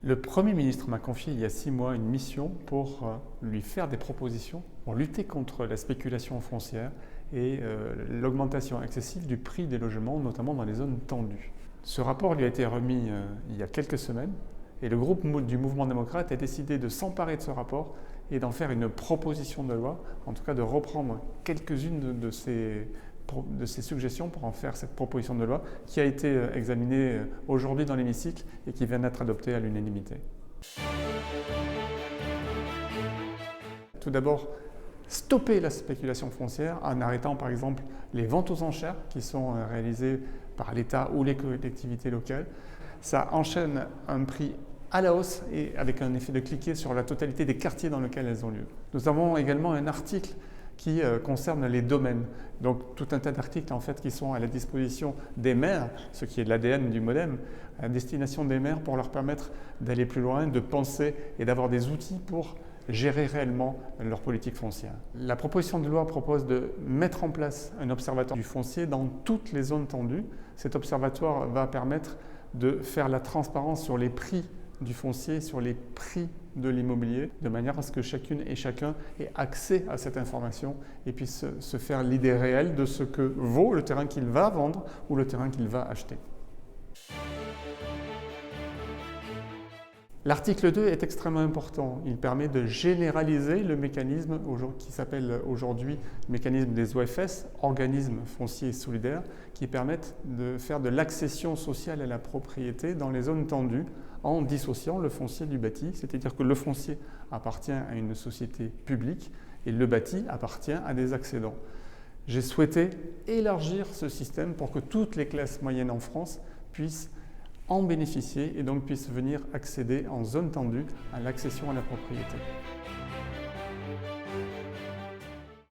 Le Premier ministre m'a confié il y a 6 mois une mission pour lui faire des propositions pour lutter contre la spéculation foncière et l'augmentation excessive du prix des logements, notamment dans les zones tendues. Ce rapport lui a été remis il y a quelques semaines et le groupe du Mouvement démocrate a décidé de s'emparer de ce rapport et d'en faire une proposition de loi, en tout cas de reprendre quelques-unes de ces suggestions pour en faire cette proposition de loi qui a été examinée aujourd'hui dans l'hémicycle et qui vient d'être adoptée à l'unanimité. Tout d'abord, stopper la spéculation foncière en arrêtant par exemple les ventes aux enchères qui sont réalisées par l'État ou les collectivités locales. Ça enchaîne un prix à la hausse et avec un effet de cliquet sur la totalité des quartiers dans lesquels elles ont lieu. Nous avons également un article qui concerne les domaines. Donc tout un tas d'articles en fait qui sont à la disposition des maires, ce qui est l'ADN du MoDem, à destination des maires pour leur permettre d'aller plus loin, de penser et d'avoir des outils pour gérer réellement leur politique foncière. La proposition de loi propose de mettre en place un observatoire du foncier dans toutes les zones tendues. Cet observatoire va permettre de faire la transparence sur les prix du foncier, sur les prix de l'immobilier, de manière à ce que chacune et chacun ait accès à cette information et puisse se faire l'idée réelle de ce que vaut le terrain qu'il va vendre ou le terrain qu'il va acheter. L'article 2 est extrêmement important. Il permet de généraliser le mécanisme qui s'appelle aujourd'hui le mécanisme des OFS, organismes fonciers solidaires, qui permettent de faire de l'accession sociale à la propriété dans les zones tendues en dissociant le foncier du bâti, c'est-à-dire que le foncier appartient à une société publique et le bâti appartient à des accédants. J'ai souhaité élargir ce système pour que toutes les classes moyennes en France puissent en bénéficier et donc puissent venir accéder en zone tendue à l'accession à la propriété.